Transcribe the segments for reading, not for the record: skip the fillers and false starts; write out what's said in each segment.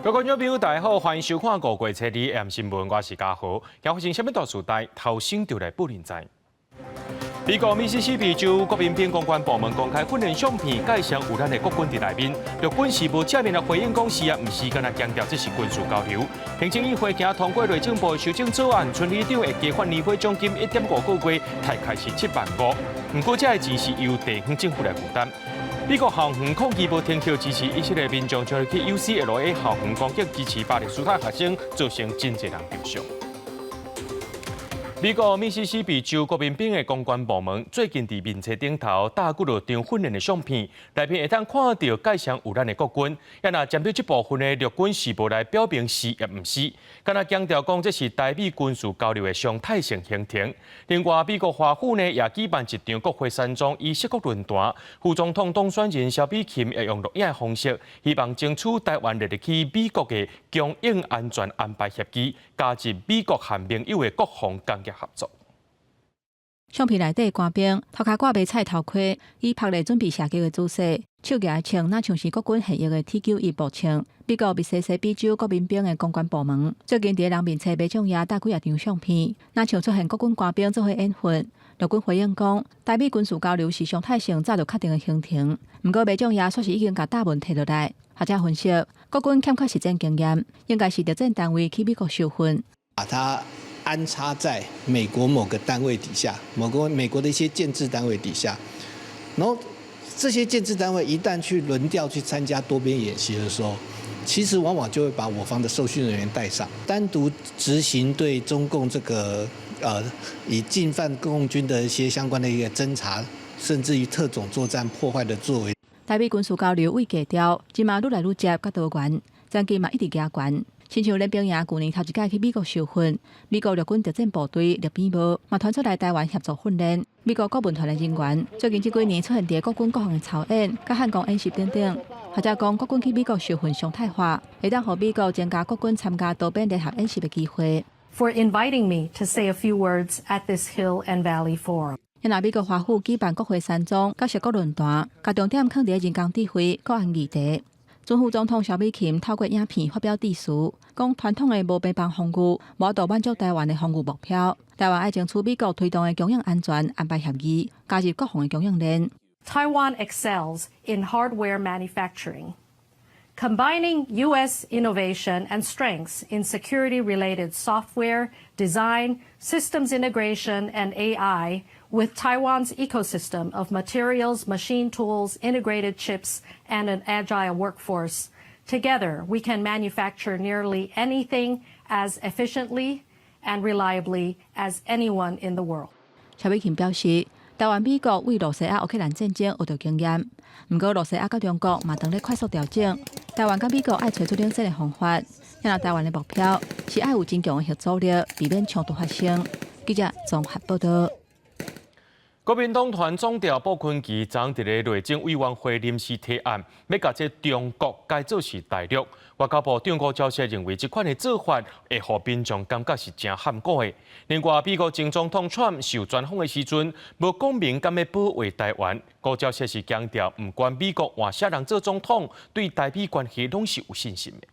各位观众朋友，大家好，欢迎收看《5月7日 AM 新闻》，我是嘉豪。今发生什么大事代？头先就来不认知。美国密西西比州国民兵公关部门公开训练相片，介绍有咱的国军在内面。陆军是无正面的回应讲是啊，唔是干那强调这是军事交流。行政议会今通过内政部的修正草案，村里长会加发年会奖金1.5个月，才开始7.5万。不过这个钱是由地方政府来负担。美国校园抗议无停歇，支持以色列民众就去 UCLA 校园攻击支持巴勒斯坦学生，造成真侪人受伤。美国密西西比州国民兵的公关部门最近伫面册顶头搭几落张训练的相片，内面会当看到介绍有咱的国军，也若针对这部分的陆军是无来表明是也唔是，敢若强调讲这是台美军事交流的常态性行程。另外，美国华府呢也举办一场国会山庄仪式国论坛，副总统当选人萧美琴会用录影的方式，希望争取台湾列入去美国的供应安全安排协议，加入美国和盟友的国防工业合作。相片内底官兵头壳挂白菜头盔，以拍来准备射击的姿势，手举枪，那像是国军现役的 T91步枪。美国密西西比州国民兵的公关部门最近伫人面册卖奖也搭几张相片，那像出现国军官兵做伙演训。陆军回应讲，台美军事交流是常态性早就确定的行程，不过卖奖也说是已经把大问提落来。学者分析，国军欠缺实战经验，应该是特战单位去美国受训。把它安插在美国某个单位底下，美国的一些建制单位底下，然后这些建制单位一旦去轮调去参加多边演习的时候，其实往往就会把我方的受训人员带上，单独执行对中共这个以进犯共军的一些相关的一个侦查，甚至于特种作战破坏的作为。台美军事交流未计调，今嘛愈来愈接甲多元，战机嘛一直加悬。亲像练兵营去年头一届去美国受训，美国陆军特战部队陆边部嘛传出来台湾协助训练。美国国文团的人员最近这几年出现伫国军各项的操演、甲汉光演习等等。或者讲国军去美国受训常态化，会当让美国增加国军参加多边联合演习的机会。For inviting me to say a few words at this Hill and Valley Forum. 因为美国华府举办国会山庄、甲设国论坛，甲重点放伫人工智慧、国安议题。前副总统萧美琴透过影片发表致辞，讲传统的无边防防御无度满足台湾的防御目标。台湾要争取美国推动的供应安全安排协议，加入国防的供应链。Taiwan excels in hardware manufacturing, combining U.S. innovation and strengths in security-related software, design, systems integration, and AI with Taiwan's ecosystem of materials, machine tools, integrated chips, and an agile workforce. Together, we can manufacture nearly anything as efficiently and reliably as anyone in the world. 萧美琴表示，台湾美国为罗西亚乌克兰战争学到经验，不过罗西亚甲中国嘛正在快速调整。台湾甲美国爱找出领先的方法，因为台湾的目标是爱有真强的合作力，避免冲突发生。记者综合报道。国民党团总调鲍昆萁昨伫咧内政委员会临时提案，要甲这中国改造是大陆。外交部长吴钊燮认为，这款的做法会互民众感觉是真含糊的。另外，美国前总统川普受专访的时阵，无讲明敢要保卫台湾。吴钊燮是强调，不管美国换啥人做总统，对台美关系拢是有信心的。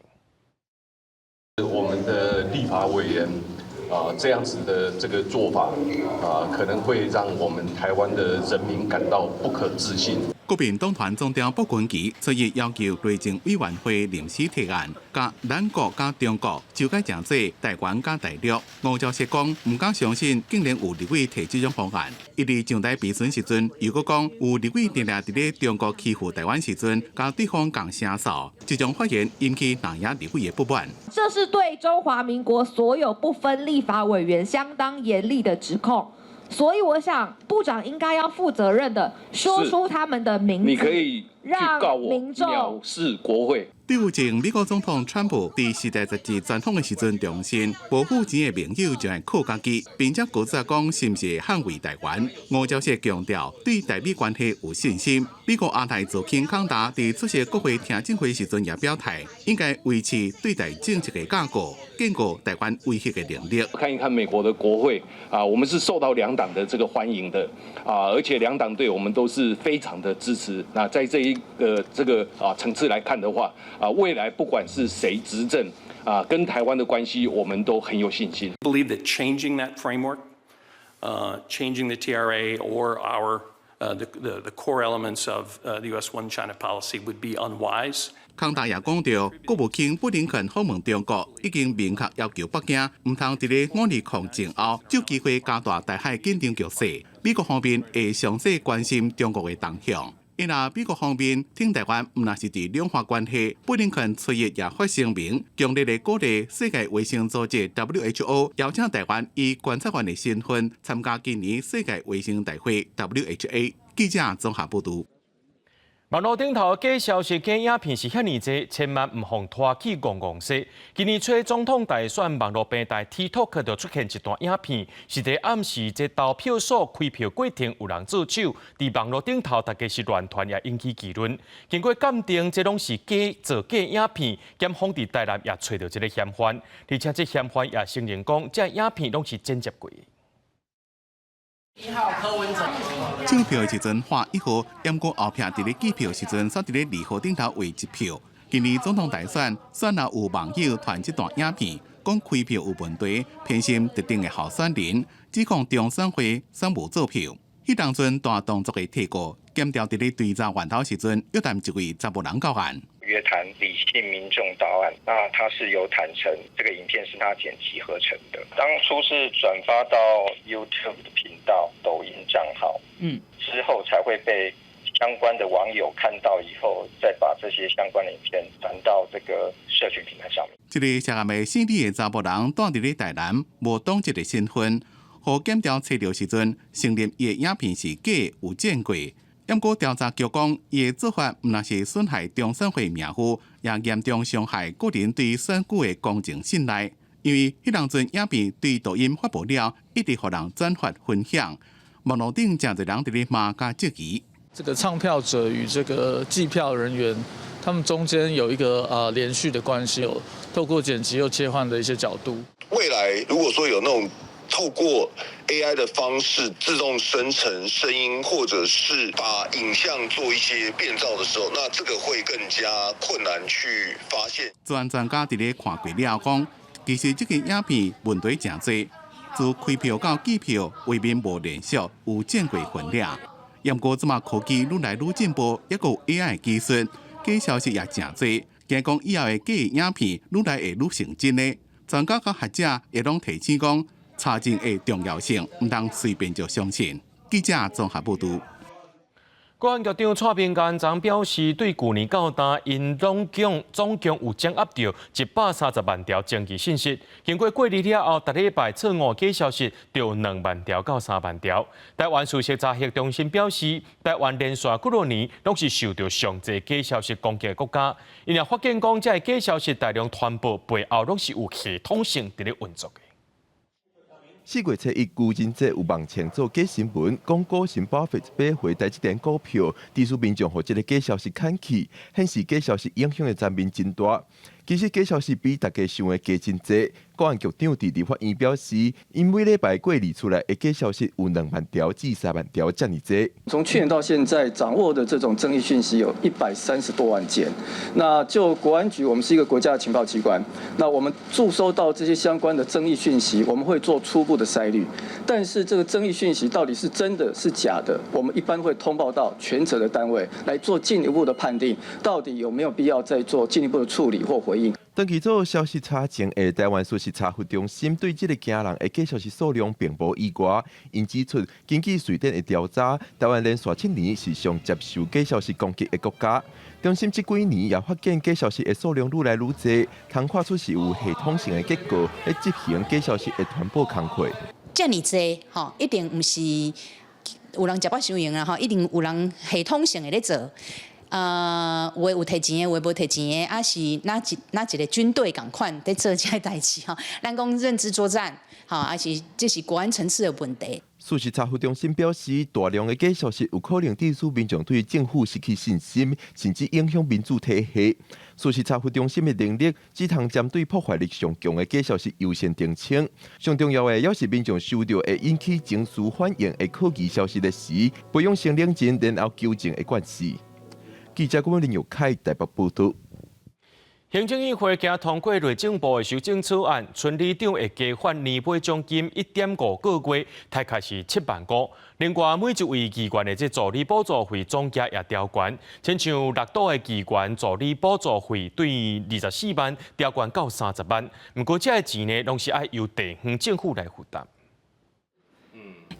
我们的立法委员。这样子的这个做法，可能会让我们台湾的人民感到不可置信。国民党团总调鲍昆萁昨日要求内政委员会临时提案，甲咱国甲中国就该政治台湾甲大陆。吴钊燮讲，唔敢相信竟然有立委提这种方案。伊伫上台质询时阵，又搁讲有立委定定伫咧中国欺负台湾时阵，甲对方讲声扫，这种发言引起南亚立委的不满。这是对中华民国所有不分立法委员相当严厉的指控。所以我想，部长应该要负责任的说出他们的名字，你可以去告我藐视国会。对有前美国总统川普伫《时代》杂志专访的时阵重申，无付钱的盟友就会靠家己，并且告知讲是不是捍卫台湾。吴钊燮强调对台美关系有信心。美国亚太驻钦康达伫出席国会听证会时阵也表态，应该维持对台政策的架构，建构台湾威胁的能力。看一看美国的国会我们是受到两党的这个欢迎的而且两党对我们都是非常的支持。那在这一这个层次来看的话，未来不管是谁执政，跟台湾的关系，我们都很有信心。Believe that changing that framework, changing the TRA or the core elements of the U.S. One China policy would be unwise. 康达也讲到，国务卿布林肯访问中国，已经明确要求北京唔通伫咧武力抗争后，找机会加大台海紧张局势。美国方面会详细关心中国的动向。因为美国方面挺台湾，唔那是伫两化关系，布林肯昨日也发声明，强烈的鼓励世界卫生组织 WHO 邀请台湾以观察员的身份参加今年世界卫生大会 WHA。记者综合报道。网络顶头假消息、假影片是遐尼济，千万唔通拖起戆戆说。今年初总统大选，网络平台 TikTok 就出现一段影片，是在暗示这投票所开票过程有人做手，伫网络顶头大家是乱传，也引起议论。经过鉴定，这拢是造假影片，检方伫台南也找到这个嫌犯，而且这嫌犯也承认讲，这影片拢是剪接过的。抢票的时阵画1号，不过后壁伫咧计票时阵，煞伫咧2号顶头画1票。今年总统大选，选后有网友传这段影片，讲开票有问题，偏心特定的候选人，指控中选会选无做票。迄当阵大动作的提过，检调伫咧追查源头时阵，约谈一位查某人到案。约谈理性民众到案，那他是有坦诚这个影片是他剪辑合成的，当初是转发到 YouTube 的频道、抖音账号，之后才会被相关的网友看到以后，再把这些相关的影片传到这个社群平台上面。这个涉案的姓李的查某人住伫咧台南，无党籍的身份，互检调查到时阵，承认伊的影片是假有剪过。不过调查局讲，伊的做法唔那是损害中选会名誉，也严重伤害个人对选举的公正信赖。因为迄当阵影片对抖音发布了，一直互人转发分享，网络顶真侪人伫咧骂加质疑。这个唱票者与这个计票人员，他们中间有一个连续的关系，有透过剪辑又切换的一些角度。未来如果说有那种透过 AI 的方式自动生成声音，或者是把影像做一些变造的时候，那这个会更加困难去发现。专家伫咧看过了讲，其实这个影片问题真多，自开票到计票，画面无连续，有剪过分量。不过，即马科技愈来愈进步，也有 AI 技术，假消息也真多。惊讲以后的假影片愈来会愈成真的。专家甲学者也拢提醒讲，查证的重要性，唔通随便就相信。记者综合报道。国安局长蔡明干昨表示，对去年到今，因总共有掌握到130万条争议信息。经过过日了后，逐礼拜错误假消息就2万条到3万条。台湾事实查核中心表示，台湾连续几多年拢是受到上济假消息攻击的国家。因也发现讲，这假消息大量传播背后，拢是有系统性伫咧运作的。4月初1，愚人节有网前做假新闻，讲股神巴菲特买回台积电股票，致使民众互这个假消息砍起，显示假消息影响的层面真大。其实假消息比大家想的加真多。国安局长伫立法院表示，因每礼拜过日出来的假消息有2万条至3万条这么多。从去年到现在，掌握的这种争议讯息有130多万件。那就国安局，我们是一个国家的情报机关，那我们注收到这些相关的争议讯息，我们会做初步的筛滤。但是这个争议讯息到底是真的是假的，我们一般会通报到权责的单位来做进一步的判定，到底有没有必要再做进一步的处理或回应。长期做消息查证的台湾事实查核中心对这个惊人的假消息数量并无意外，因指出，根据瑞典的调查，台湾连续7年是上接受假消息攻击的国家。中心这几年也发现假消息的数量愈来愈多，通看出是有系统性的结构来执行假消息的传播工作。这么多，一定不是有人食饱受用啦，一定有人系统性的在做。有有摕钱的，有无摕钱的，啊是哪一个军队共款在做这个代志哈？咱讲认知作战，啊是这是国安层次的问题。事实查核中心表示，大量的假消息有可能致使民众对政府失去信心，甚至影响民主体系。事实查核中心的能力只通针对破坏力上强的假消息优先澄清。上重要的也是民众收到会引起情绪反应的可疑消息的时，不用先冷静然后纠正的关系。记者郭林友凯台北报道。行政议会今通过内政部的修正草案，村里长会加发年尾奖金1.5个月，大概是7万5。另外，每一位议员的助理补助费总价也调悬，亲像6都的议员助理补助费对24万调悬到30万。不过，这个钱呢，拢是要由地方政府来负担。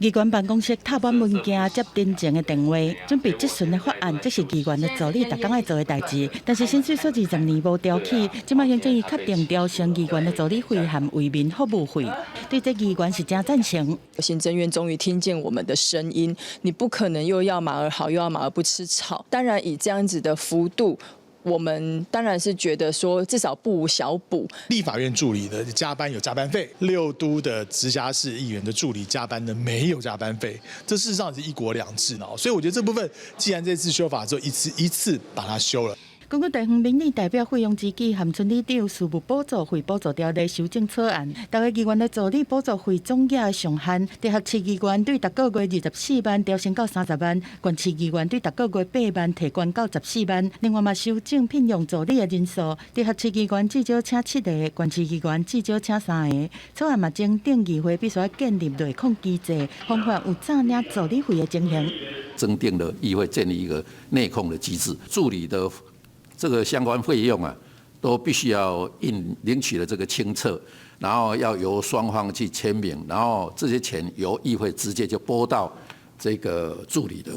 议员办公室塔满文件接真情的电话，准备即顺的法案，这是议员的助理逐工爱做的代志。但是薪水所20年无调起，即摆行政院确定调升议员的助理费和为民服务费，对这议员是真赞成。行政院终于听见我们的声音，你不可能又要马儿好，又要马儿不吃草。当然，以这样子的幅度。我们当然是觉得说，至少不无小补。立法院助理的加班有加班费，6都的直辖市议员的助理加班的没有加班费，这事实上是1国2制呢。所以我觉得这部分，既然这次修法之后一次把它修了。根据地方民意代表费用支给和村里长事务补助费补助条例修正草案，大个议员的助理补助费总额上限，直辖市议员对逐个月24万调升到30万，县市议员对逐个月8万提悬到14万。另外嘛，修正聘用助理的人数，直辖市议员至少请7个，县市议员至少请3个。草案嘛，将定议会必须要建立内控机制，防范有诈领助理费的情形。增订了议会建立一个内控的机制，助理的这个相关费用啊，都必须要领取了这个清册，然后要由双方去签名，然后这些钱由议会直接就拨到这个助理的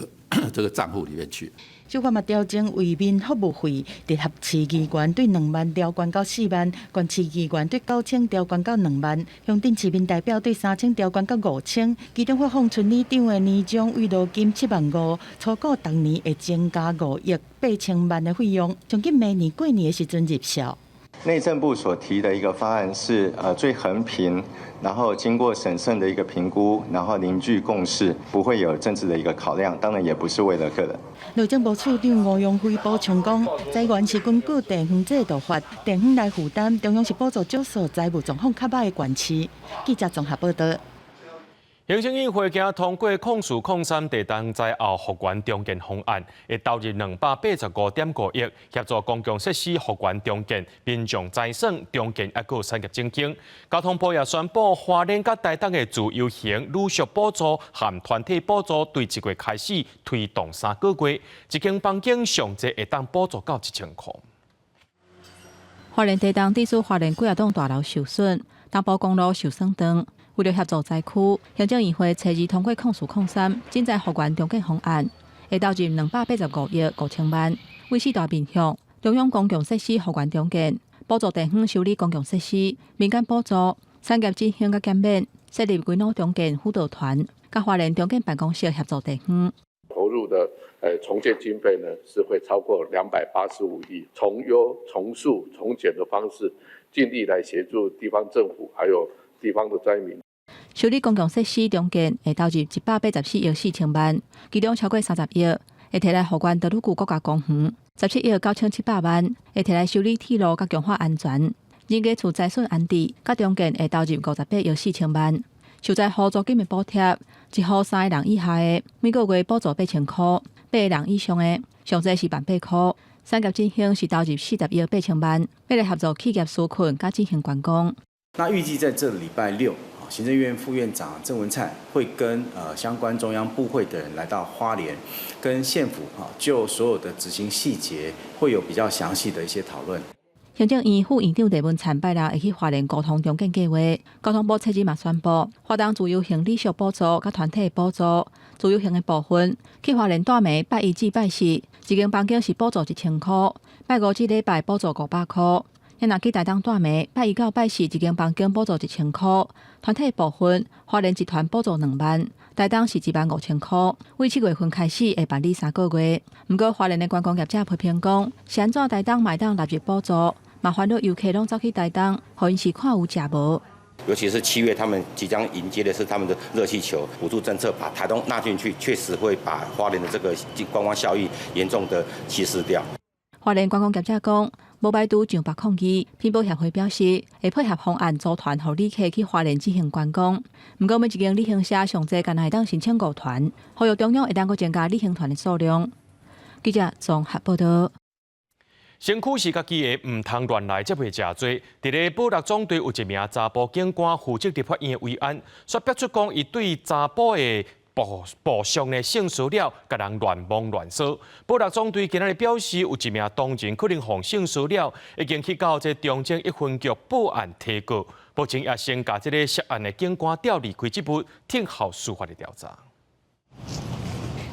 这个账户里面去。修法嘛调整为民服务费，直辖市议员对2万调悬到4万，县市议员对9000调悬到2万，乡镇市民代表对3000调悬到5000。其中发放村里长的年终慰劳金7万5，初估当年会增加5亿8千万的费用，将近明年过年的时阵入效。内政部所提的一个方案是最横平，然后经过审慎的一个评估，然后凝聚共识，不会有政治的一个考量，当然也不是为了个人。内政部处长吴永辉补充讲，财源是根据地方制度法，地方来负担，中央是补助少数财务状况较歹的县市。记者综合报道。行政议会今通过控诉03地动灾后复原重建方案，会投入285.5亿，协助公共设施复原重建、民众财省重建，还有产业振兴。交通部也宣布，花莲甲台东的自由行旅宿补助和团体补助，对1月开始推动3个月，一间房间上济会当补助到1000块。花莲地动地处花莲几啊栋大楼受损，东部公路受损长。为了协助灾区，行政议会初二通过控诉03建材复原重建方案，会投入285亿5千万，为4大面向：中央公共设施复原重建、补助地方修理公共设施、民间补助、产业振兴甲减免、设立规模重建辅导团，甲花莲重建办公室协助地方。投入的重建经费呢是会超过285亿，从优、重塑、重简的方式，尽力来协助地方政府还有地方的灾民。修理公共设施重建会投入184亿4千万，其中超过30亿会摕来复原道路区国家公园，17亿9700万会摕来修理铁路甲强化安全。人家厝灾损安置甲重建会投入58亿4千万。受灾户租金的补贴，1户3个人以下的每个月补助8000块，8个人以上的上济是1,800块。产业振兴是投入40亿8千万，要来协助企业纾困甲进行观光。那预计在这礼拜6。行政院副院长郑文灿会跟相关中央部会的人来到花莲，跟县府就所有的执行细节会有比较详细的一些讨论。行政院副院长郑文灿拜六会去花莲沟通重建计划，交通部初二嘛宣布，花东自由行旅宿补助甲团体补助，自由行的部分去花莲带暝拜1至拜4，一间房间是补助1000块，拜5至礼拜补助500块。若去台东带暝，拜1到拜4一间房间补助1000块，团体部分花莲集团补助2万，台东是15000块。为7月份开始会办理3个月。不过花莲的观光业者批评讲，是安怎台东买当纳入补助，麻烦到游客拢走去台东，互因是看有食无。尤其是7月，他们即将迎接的是他们的热气球补助政策，把台东纳进去，确实会把花莲的这个观光效益严重的稀释掉。花莲观光业者讲，无排除上北抗议，偏保协会表示会配合方案组团，互旅客去花莲进行观光。不过每一间旅行社上济干会当申请5团，呼吁中央会当阁增加旅行团的数量。记者综合报道。身躯是家己的，唔通乱来，才袂食罪。伫咧保六总队有一名查甫警官负责立法院的慰安，说表出讲伊对查甫的部上的性骚扰，甲人乱摸乱说。保六总队今日表示，有一名当人可能犯性骚扰，已经去到这中正一分局报案提告。目前也先甲这个涉案的警官调离开职务，听候司法的调查。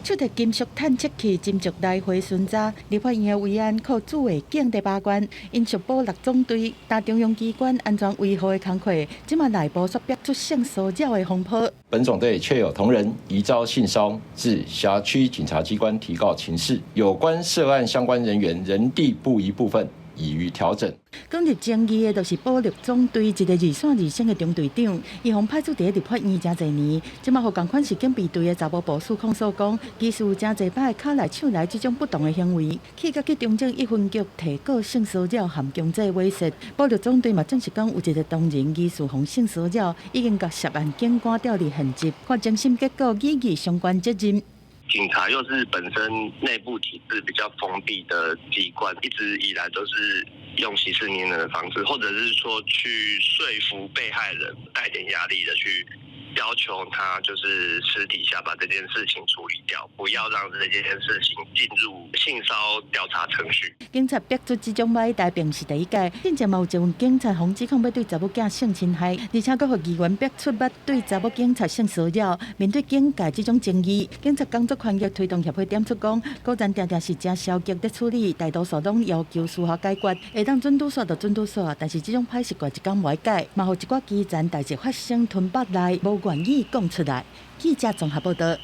出摕金属探测器斟酌来回巡查，立法院的慰安靠主委警第8关，因属保六总队担中央机关安全维护的工作，即马内部所逼出性骚扰的风波。本总队确有同仁疑遭性骚至辖区警察机关提告情事，有关涉案相关人员人地不一部分已予调整。今日争议的就是保六总队一个二线二星的中队长，伊方派出伫立法院真侪年，即马互共款是警备队的查某部署控诉讲，疑似有真侪摆骹来手来这种不当的行为，去甲去中正一分局提告性骚扰含强制威胁。保六总队嘛证实讲有一个当人疑似犯性骚扰，已经甲涉案警官调离现职，看精神结果依据相关责任。警察又是本身内部体制比较封闭的机关，一直以来都是用息事宁人的方式，或者是说去说服被害人，带点压力的去要求他就是私底下把这件事情处理掉，不要让这件事情进入性骚调查程序。警察逼出这种歹代并是第一届，之前嘛有一位警察防指控要对查某囝性侵害，而且佫互议员逼出捌对查某警察性骚扰。面对警界这种争议，警察工作权益推动协会点出讲，果然定定是真消极在处理，大多数拢要求司法解决，会当准拄煞就准拄煞，但是这种歹习惯一天袂改，嘛互一寡基层代志发生吞巴来，无愿意讲出来。记者综合报道。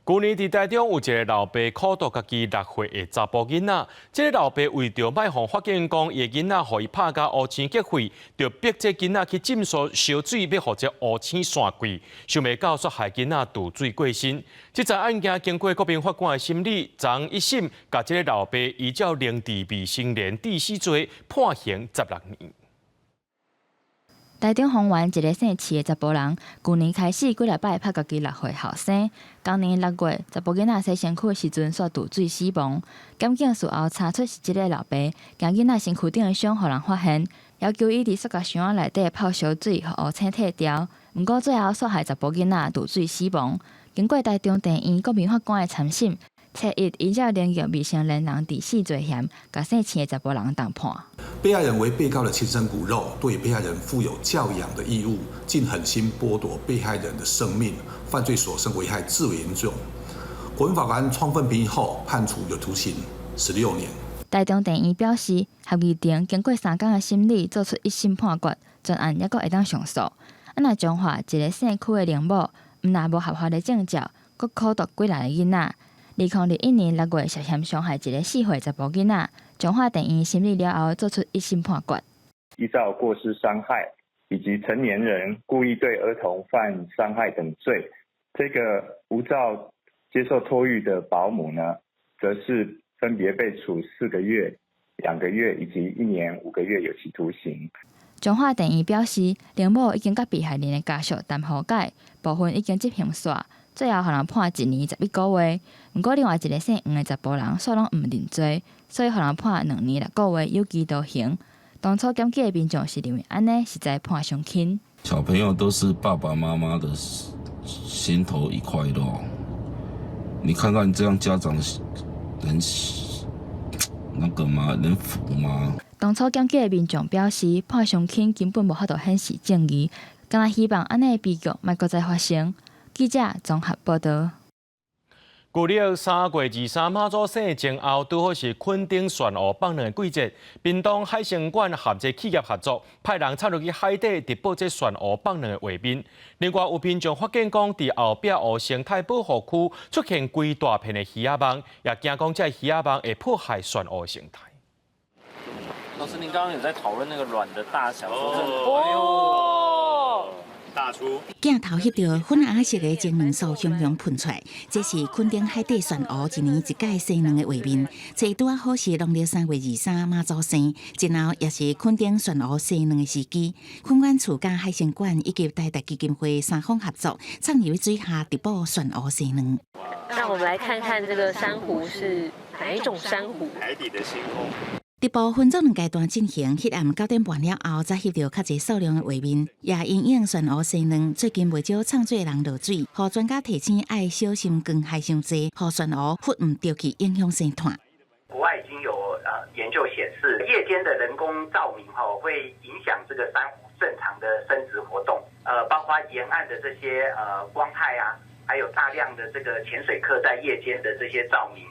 去年伫台中有一个老爸苦毒家己6岁的查甫囡仔，这个老爸为着卖互法警讲，伊的囡仔互伊拍甲乌青结血，就逼这囡仔去浸烧烧水，要互这乌青散开，想袂到煞害囡仔渡水过身。这桩案件经过国民法官的审理，昨一审甲这个老爸依照凌迟未成年致死罪判刑16年。台中丰原一个姓齐的查甫人，去年开始几礼拜拍家己6岁后生。今年6月，查甫囡仔洗身躯的时阵煞渡水死亡。检警事后查出是这个老爸，将囡仔身躯顶的伤互人发现，要求伊伫塑胶箱仔内底泡烧水，互乌青退掉。不过最后煞害查甫囡仔渡水死亡。经过台中地院国民法官的参审，7依照凌虐未成年人致死罪嫌，甲姓齐的查甫人当判。被害人为被告的亲生骨肉，对被害人负有教养的义务，竟狠心剥夺被害人的生命，犯罪所生危害至为严重。国民法官充分评议后，判处有徒刑16年。台中地院表示，合议庭经过3天的审理，做出一审判决，专案还阁会当上诉。若彰化一个姓区的林某，毋但无合法的证照，阁苦毒几人的囡仔。2021年6月涉嫌伤害一个4岁查甫囡仔，彰化地院审理了后，作出一审判决。依照过失伤害以及成年人故意对儿童犯伤害等罪，这个无照接受托育的保姆呢，则是分别被处4个月、2个月以及1年5个月有期徒刑。彰化地院表示，林某已经甲被害人的家属谈和解，部分已经执行煞。最后，互人判1年11个月。不过，另外一个姓黄的查甫人煞拢毋认罪，所以互人判2年6个月有期徒刑。当初检举的民众是认为安尼实在判伤轻。小朋友都是爸爸妈妈的心头一块肉，你看看这样家长能那个吗？能服吗？当初检举的民众表示，判伤轻根本无法度显示正义，敢若希望安尼的悲剧莫再发生。记者综合报道。旧历3月23马祖省前后，拄好是垦丁旋湖放卵的季节。屏东海生馆合作企业合作，派人插入去海底，直播这旋湖放卵的画面。另外，有民众发现讲，伫后壁湖生态保护区出现规大片的鱼仔网，也惊讲这鱼仔网会破坏旋湖生态。老师，您刚刚有在讨论那个卵的大小，哦，大镜头翕到粉红色的精卵素熊熊喷出来，这是垦丁海底旋蚵一年一届生卵的画面。这拄啊好是农历3月23妈祖生，然后也是垦丁旋蚵生卵的时机。垦管处甲海参馆以及台达基金会3方合作，倡议水下直播旋蚵生卵。让我们来看看这个珊瑚是哪一种珊瑚？海底的星空。直播分做2阶段进行，迄暗9点半了后，才翕到较侪数量的画面。也因应旋蚵生卵，最近袂少创作人落水，互专家提醒爱小心光害伤济，互旋蚵忽唔着去影响生态。国外已经有研究显示，夜间的人工照明会影响这个珊瑚正常的生殖活动，包括沿岸的这些光害啊，还有大量的这个潜水客在夜间的这些照明。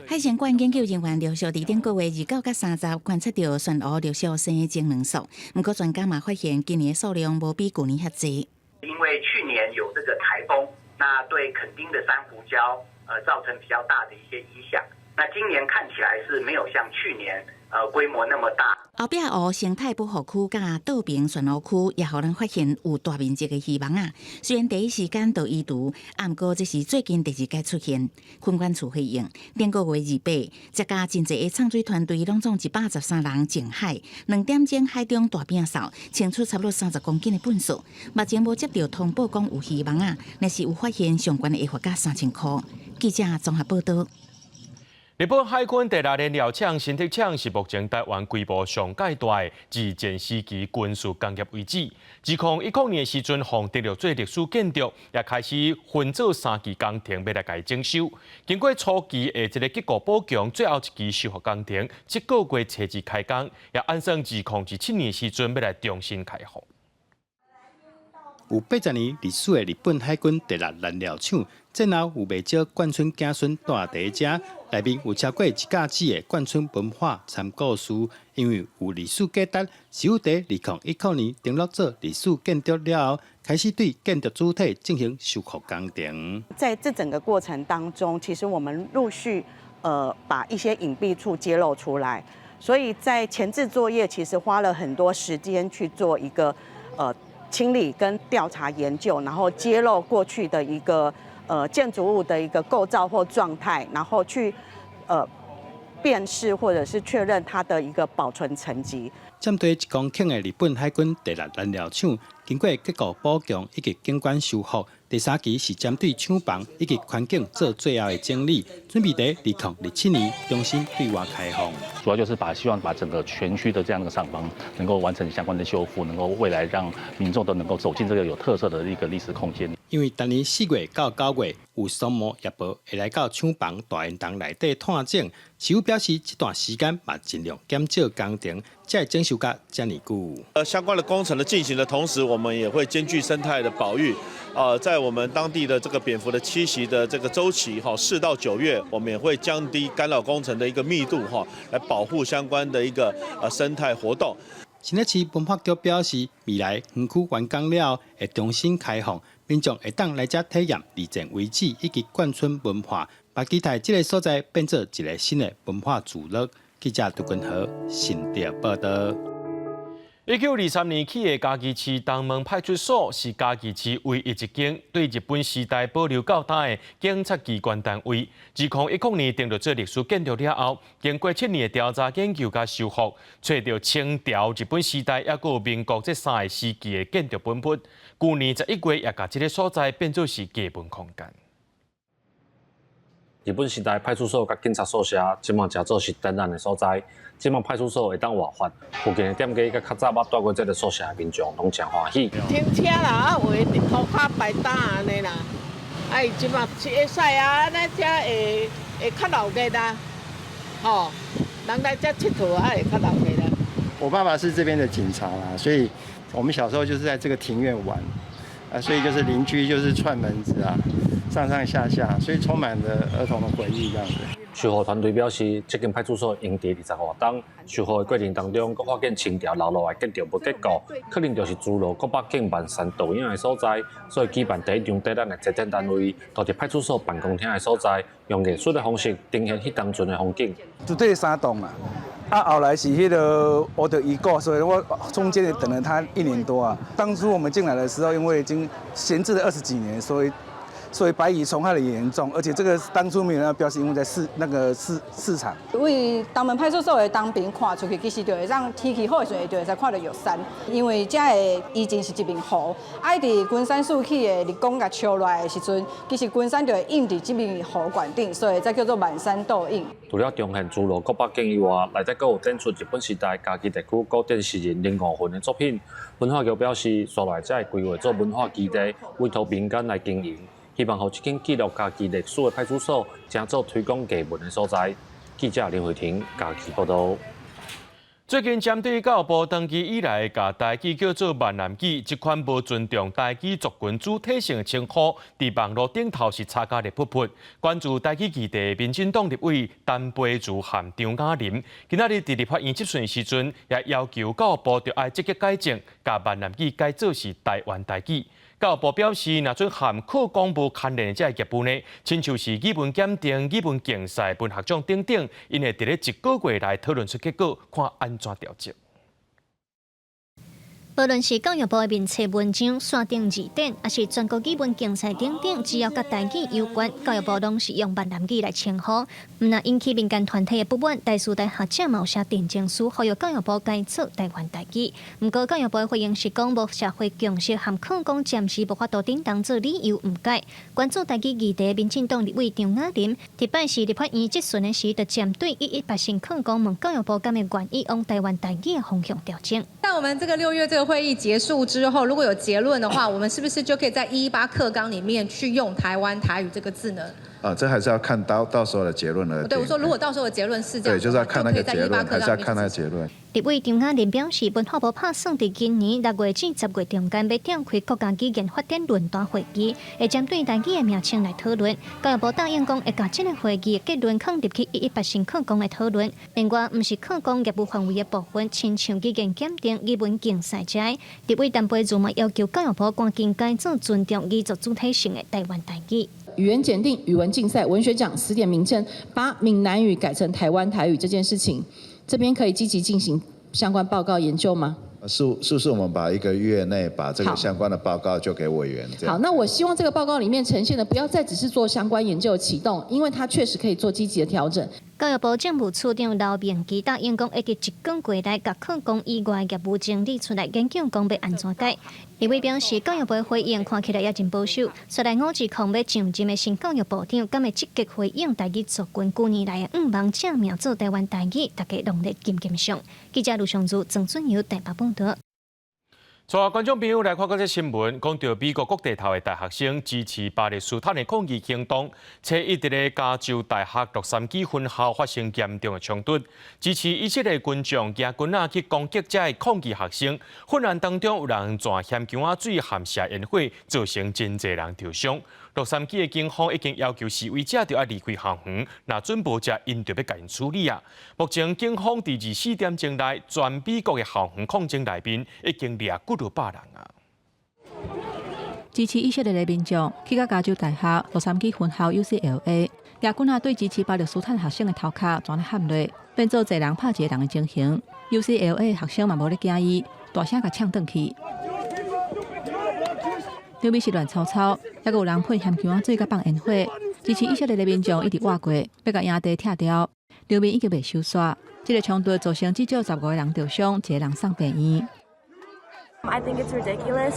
海参馆研究人员陆续伫顶个月29到30观察到旋蚵陆续生的精卵数，不过专家嘛发现今年数量无比去年遐济。因为去年有这个台风，那对垦丁的珊瑚礁造成比较大的一些影响。那今年看起来是没有像去年规模那么大。后壁湖生态保护区甲道边旋蚵区也互人发现有大面积的鱼网啊。虽然第一时间就移除，不过这是最近第2届出现。垦管处回应，顶个月28，这家真侪的唱水团队拢总113人进海，2点钟海中大变扫，清出差不多30公斤的粪扫。目前无接到通报讲有鱼网啊，但是有发现相关的会罚价3000块。记者综合报道。日本海军第6燃料厂新竹厂是目前台湾规模上界大的自前时期军事工业遗址。自2010年的时阵，获得了做历史建筑，也开始分做3期工程要来甲伊整修。经过初期的一个结构补强，最后一期修复工程7个月初2开工，也按算自2017年的时阵要来重新开放。有80年历史的日本海军第6燃料厂，战后有袂少眷村子孙住伫遮，内面有超过1架子的眷村文化参故事，因为有历史价值，是有伫2019年登录做历史建筑了后，开始对建筑主体进行修复工程。在这整个过程当中，其实我们陆续把一些隐蔽处揭露出来，所以在前置作业其实花了很多时间去做一个清理跟调查研究，然后揭露过去的一个建筑物的一个构造或状态，然后去辨识或者是确认它的一个保存层级。针对1公顷的日本海军第6燃料厂，经过结构补强以及景观修复，第3期是针对厂房以及环境做最后的整理，准备在2027年重新对外开放。主要就是希望把整个全区的这样的上方能够完成相关的修复，能够未来让民众都能够走进这个有特色的一个历史空间。因为当年4月到9月，有商务业务会来到厂房大圆洞内底探检，市府表示这段时间嘛尽量减少工程，才会整修到这么久。相关的工程的进行的同时，我们也会兼具生态的保育。在我们当地的这个蝙蝠的栖息的这个周期，4到9月，我们也会降低干扰工程的一个密度，来保护相关的一个生态活动。新北市文化局表示，未来园区完工了后会重新开放，民众会当来遮体验自然遗址以及眷村文化，把期待这个所在变做一个新的文化主乐。记者杜君豪，新竹报道。1923年起的嘉义市东门派出所是嘉义市唯一一间对日本时代保留较大的警察机关单位。自2010年订入做历史建筑了后，经过7年的调查研究甲修复，找到清朝、日本时代也有民国这3个时期的建筑本本。去年11月也把这个所在变作是艺文空间。日本时代派出所甲警察宿舍，即马正做是展览的所在。即马派出所会当活发，附近的店家甲较早捌住过这个宿舍的民众，拢真欢喜。停车啦，有的涂骹摆搭安尼啦，伊即马会使啊，咱遮会较闹热啦，吼，人来遮佚佗会较闹热啦。我爸爸是这边的警察啦，所以我们小时候就是在这个庭院玩，所以就是邻居就是串门子啊，上上下下，所以充满了儿童的回忆这样子。修复团队表示，这间派出所用地25多栋，修复的过程当中，佫发现清朝留落来建筑无结构，可能就是诸路国北境万山导引的所在，所以举办第一场展览的节展单位，都是派出所办公厅的所在，用艺术的方式呈现迄当阵的风景。就这3栋啊，后来是迄个我的遗构，所以我中间也等了他1年多啊。当初我们进来的时候，因为已经闲置了20几年，所以白蚁虫害的也严重，而且这个当初没有人要标示，因为在市场。为东门派出所的当兵看出去，其实就会让天气好的时候，就会使看到有山，因为这的以前是一面湖，爱伫君山竖起的日光甲照落来的时阵，其实君山就会映伫这面湖管顶，所以才叫做满山倒映。除了重现侏罗国北京以外，内底阁有展出日本时代家己地区古典诗人林五分的作品。文化局表示，将来才会规划做文化基地，委托民间来经营。希望互这间记录家己历史的派出所，成做推广艺文的所在。记者林慧婷家己报道。最近针对教育部登记以来，甲台语叫做闽南语，这款无尊重台语族群主体性的称呼，伫网络顶头是吵甲咧噗噗。关注台语议题，民进党立委陈培如和张雅玲，今仔日伫立法院质询的时阵，也要求教育部着爱积极改正，甲闽南语改做是台湾台语。教育部表示，若准含课纲无牵连的这业务呢，亲像是语文检定、语文竞赛、文学奖等等，因会伫咧1个月内讨论出结果，看安怎调整。无论是教育部的面册文章、线定字典，还是全国语文竞赛等等，只要甲台语有关，教育部拢是用闽南语来称呼。毋若引起民间团体的不满，台师大学者嘛有写电证书，呼吁教育部改做台湾台语。毋过教育部的回应是讲，无社会共识和课纲暂时无法度顶当做理由，毋改。关注台语议题，民进党立委张雅玲，伫摆是立法院质询的时，就针对118新课纲问教育部敢会愿意往台湾台语的方向调整。但我们这个6月这个会议结束之后，如果有结论的话，我们是不是就可以在118课纲里面去用台湾台语这个字呢？这还是要看到时候的结论了。对，我说如果到时候的结论是这样，对，就是要看那个结论，还是要看那个结论。立委张雅玲表示，文化部打算伫今年6月至10月中间要展开国家语言发展论坛会议，会针对台语的名称来讨论。教育部答应讲，会把这个会议的结论放入去118新课纲来讨论。另外，毋是课纲业务范围的部分，亲像语言检定、语文竞赛这些，立委陈培如嘛要求教育部赶紧改做尊重彝族主体性的台湾台语。语言检定、语文竞赛、文学奖词典名称，把闽南语改成台湾台语这件事情，这边可以积极进行相关报告研究吗？是不是我们把1个月内把这个相关的报告就给委员？好，那我希望这个报告里面呈现的不要再只是做相关研究的启动，因为它确实可以做积极的调整。教育部政务处长刘明基答应讲，会伫1个月内把课纲以外业务整理出来，研究讲要安怎改。立委表示，教育部的回应看起来也真保守。虽然5日空要上任的新教育部长，敢会积极回应台语族群9年来的5望正名做台湾台语，大家拢在金金上。记者卢尚珠、曾俊尧台北报道。带观众朋友来看这新闻，讲到美国各地头的大学生支持巴勒斯坦的抗议行动，且一直咧加州大学洛杉矶分校发生严重的冲突，支持以色列军将举军去攻击这抗议学生，混乱当中有人钻险墙水含射烟火，造成真侪人受伤。洛杉矶的警方已经要求示威者要离开校园，若准无者，因就要甲因处理啊。目前警方伫24点钟内，全美国的校园抗争内面已经掠几600人啊。支持以色列的民众去到加州大学洛杉矶分校 UCLA， 亚军对支持巴勒斯坦学生的头壳全喊落，变做侪人拍一个人的情形。UCLA 学生嘛无咧惊伊，大声甲抢转去。流面是乱糟糟，还有人喷咸姜水甲放烟火。支持以色列的民众一直挖过，要甲营地拆掉。流面已经未收煞，这个冲突造成至少15个人受伤，1个人送病院。I think it's ridiculous.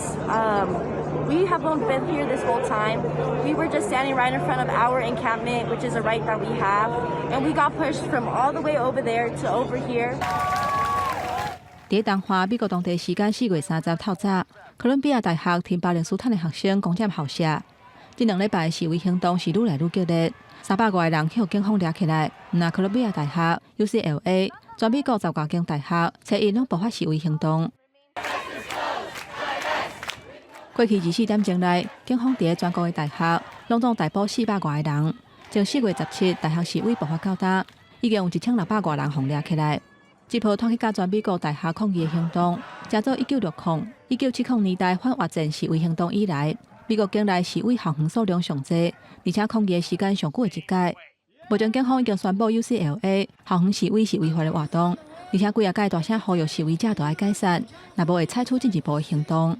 We haven't been here this whole time. We were just standing right in front of our encampment, which is a right that we have, and we got pushed from all the way over there to over here. 伫东华，美国当地时间4月30透早，哥伦比亚大学替巴勒斯坦的学生攻占校舍。这2礼拜的示威行动是愈来愈激烈，300多个人去警方抓起来。那哥伦比亚大学、UCLA、全美国10多间大学，初一拢爆发示威行动。过去24点钟内，警方伫全国的大学拢总逮捕400多个人。从4月17大学示威爆发到今，已经有1600多人被抓起来。这波拖去甲全美国大学抗议的行动，加做1960、1970年代反越战示威行动以来，美国境内示威校园数量上多，而且抗议的时间上久的一届。目前警方已经宣布 UCLA 校园示威是违法的活动，而且几啊届大声呼吁示威者都要解散，若无会采取进一步的行动。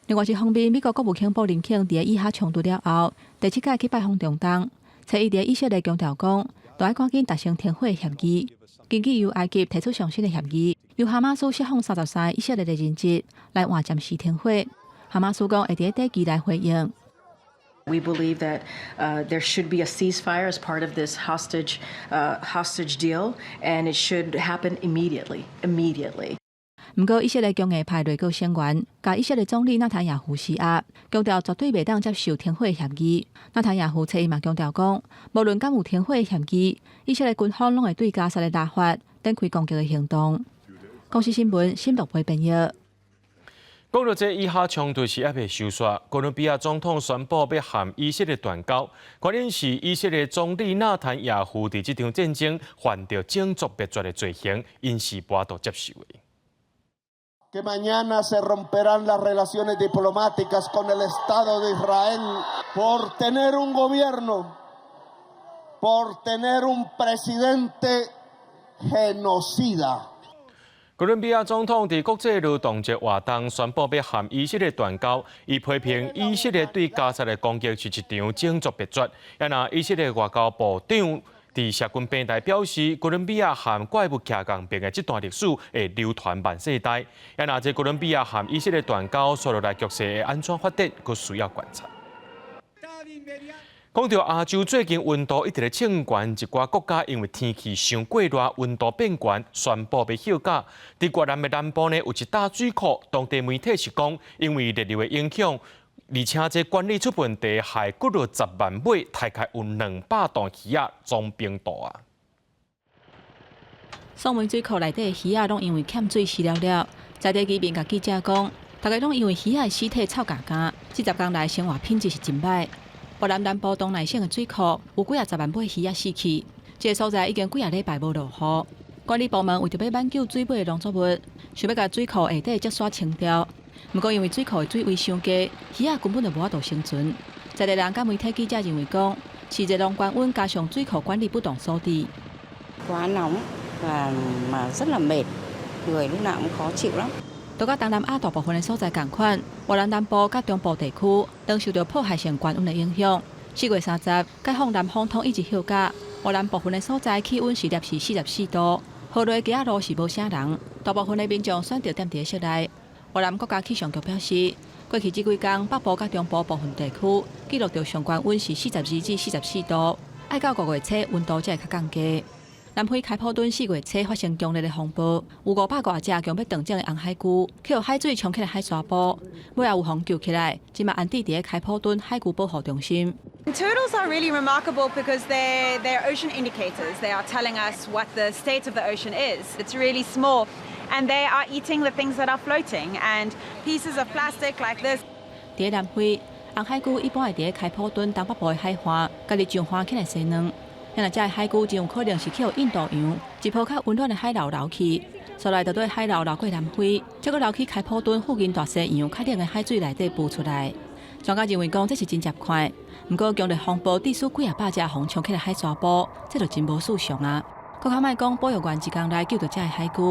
另外一方面，美国国务卿布林肯伫以哈冲突了后，第7届去拜访中东，且伊伫以色列强调讲，都要赶紧达成停火协议。根据由埃及提出上新的协议，由哈马斯释放33以色列的人质，来换暂时停火。哈马斯讲会伫第期来回应。We believe that there should be a ceasefire as part of this hostage deal, and it should happen immediately. 不过，以色列强硬派内阁成员甲以色列总理纳坦雅胡施压，强调绝对袂当接受停火协议。纳坦雅胡侧伊嘛强调讲，无论敢有停火协议，以色列军方拢会对加沙的拉法展开攻击的行动。公司新闻新闻编译。讲到这以哈冲突是还未收煞，哥伦比亚总统宣布要和以色列断交，原因是以色列总理纳坦雅胡伫这场战争犯着种族灭绝的罪行，因是无法度接受的。Que mañana se romperán las relaciones diplomáticas con el Estado de Israel por tener un gobierno, por tener un presidente genocida. 哥伦比亚总统伫国际劳动节活动宣布要和以色列断交，伊批评以色列对加沙的攻击是一场种族灭绝。也那以色列外交部长伫社群平台表示，哥伦比亚和怪物徛共边的这段历史会流传万世代。也那这哥伦比亚和以色列断交，接落来局势会安怎发展，佫需要观察。讲到亚洲最近温度一直咧升悬，一寡国家因为天气伤过热，温度变悬，宣布要休假。伫越南的南部呢，有一大水库，当地媒体是讲，因为热流的影响，而且这管理出问题，害骨了10万尾，大概有200吨鱼仔装冰岛啊。宋门水库内底的鱼仔拢因为欠水死了，在地居民甲记者讲，大家拢因为鱼仔的尸体臭干干，这10天来生活品质是真歹。越南南部东南省的水库有几10万尾鱼仔死去，这个所在已经几礼拜无落雨。管理部门为着要挽救水尾的农作物，想要甲水库下底积沙清掉。不过因为水库的水位伤低，鱼仔根本就无法度生存。在地人甲媒体记者认为讲，是热浪降温加上水库管理不当所致。quá nóng và mà rất là mệt, người lúc nào cũng khó chịu lắm. 都甲东南亚大部分的所在同款，越南南部甲中部地区都受到破坏性高温的影响。4月30日，解放南方统一直休假，越南部分的所在气温是44度，雨落街仔路是无啥人，大部分的民众选择踮伫室内。越南国家气象局表示，过去这几天北部甲中部部分地区记录到上高温是42至44度，爱到5月初温度才会较降低。南非开普敦4月初发生强烈的风暴，有500多只强要断正的红海龟，去互海水冲起来海沙坡，尾后有风救起来，即马安置伫开普敦海龟保护中心。Turtles are really remarkable because they're ocean indicators. They are telling us what the state of the ocean is. It's really small, and they are eating the things that are floating and pieces of plastic like this. 伫南非，红海龟一般会伫开普敦东北部的海岸，家己上岸起来生卵。若这海龟真有可能是去印度洋一波较温暖的海流流去，所来就对海流流过南非，结果流去开普敦附近大西洋较冷的海水内底浮出来。专家认为讲这是真极快，不过强烈风暴致使几百只风冲起来海沙坡，这就真无事上啊。更较莫讲保育员一天来救到这海龟，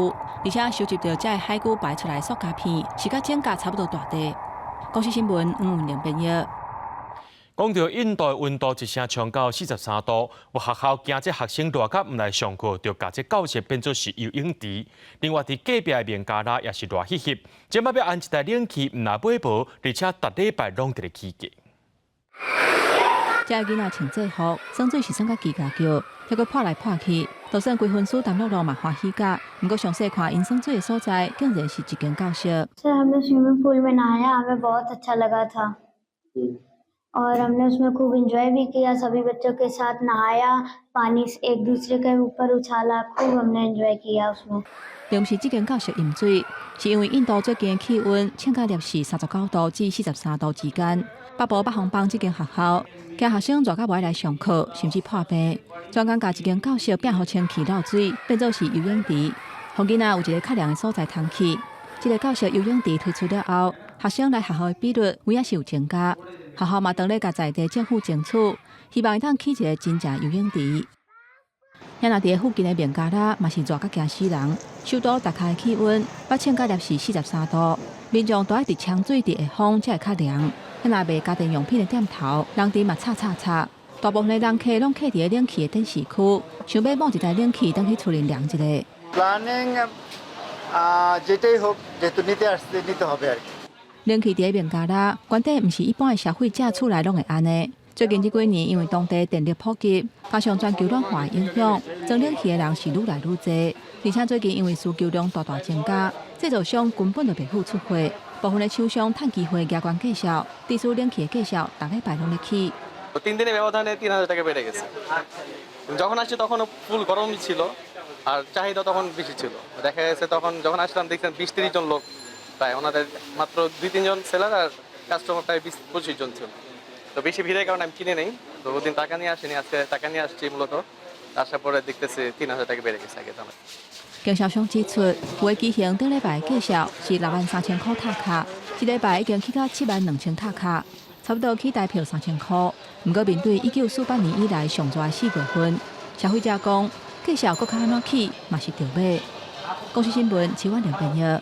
而且收集到这海龟排出来塑胶片是甲指甲差不多大小。公司新闻吴文玲编译。讲到印度的温度一升冲到43度，有学校惊这学生热甲唔来上课，就把这教室变作是游泳池。另外，伫隔壁的棉家啦也是热翕翕，即马要安一台冷气唔来买无，而且逐礼拜拢伫咧起价。这囡仔穿制服，耍水是耍甲叽嘎叫，结果破来破去，就算规分数淡落落嘛欢喜甲。不过详细看因耍水的所在，竟然是一间教室。सर हमने swimming pool में नहाया, हमें बहुत अच्छा लगा था और हमने उसमें खूब एंजॉय भी किया. सभी बच्चों के साथ नहाया, पानी एक दूसरे के ऊपर उछाला, खूब हमने एंजॉय किया उसमें. 并不是这间教室饮水，是因为印度最近的气温降到摄氏39度至43度之间。北部北方邦这间学校，惊学生热到无爱来上课，甚至破病。专工甲这间教室变好清气漏水，变做是游泳池，互囡仔有一个较凉的所在通去。这个教室游泳池推出了后，学生来学校的比率有影是有增加，学校嘛当咧甲在地政府争取，希望会当起一个真正游泳池。遐那伫附近的棉加拉嘛是热甲惊死人，首都大开气温800甲摄氏43度，民众都爱伫呛水伫下风才会较凉。遐那卖家电用品的店头，人伫嘛吵。大部分的人客拢客伫冷气的电视区，想要买一台冷气，等去厝里凉一下。冷气伫棉加拉，原底毋是一般的消费者厝内拢会安尼。最近这几年，因为当地电力普及，加上全球暖化的影响，装冷气的人是愈来愈多。而且最近因为需求量大大增加，制造商根本就袂付出货，部分的厂商趁机会加关价销，低出冷气的价销，逐礼拜拢咧起。 3 দিনের ব্যবধানে 3000 টাকা বেড়ে গেছে। যখন আসছি তখন ফুল গরমই ছিল আর চাহিদা তখন বেশি ছিল। দেখা গেছে তখন যখন আসলাম দেখছেন 20-30 জন লোক প্রায় ওনাদের মাত্র 2-3 জন সেলার আর কাস্টমার প্রায় 20-25 জন ছিল। তো বেশি ভিড়ের কারণে আমি কিনে নেই। তো ওদিন টাকা নিয়ে আসিনি, আজকে টাকা নিয়ে আসছি মূলত। আসার পরে দেখতেছি 3000 টাকা বেড়ে গেছে আগে দামে। 经销商指出，有的机型顶礼拜的价销是63000块塔卡，一礼拜已经起到72000塔卡。 差不多起台票3000块，不过面对1948年以来上热4月份，消费者讲价销搁较安怎起，嘛是着买。公司新闻7万2编译。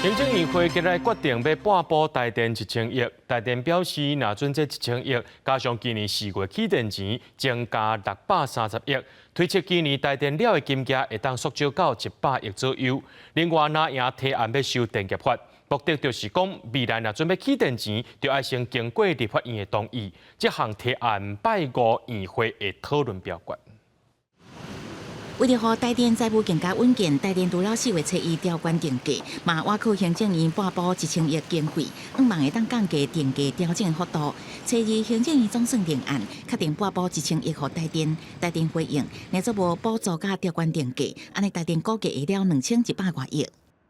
行政院会今日决定要拨补台电1000亿，台电表示，若准这1000亿加上今年4月起电钱增加630亿，推测今年台电了的金额会当缩小到100亿左右。另外，若赢提案要修电业法，目的就是讲未来若准备起电钱，就要先经过立法院的同意。这项提案拜5院会会讨论表决。 为了让台电债务更加稳健，台电除了4月初1调关电价，嘛挖靠行政院拨补1000亿经费，希望会当降低电价调整的幅度。初2行政院总算定案，确定拨补1000亿给台电，台电回应，若做无补助甲调关电价，安尼台电估计会了2100多亿。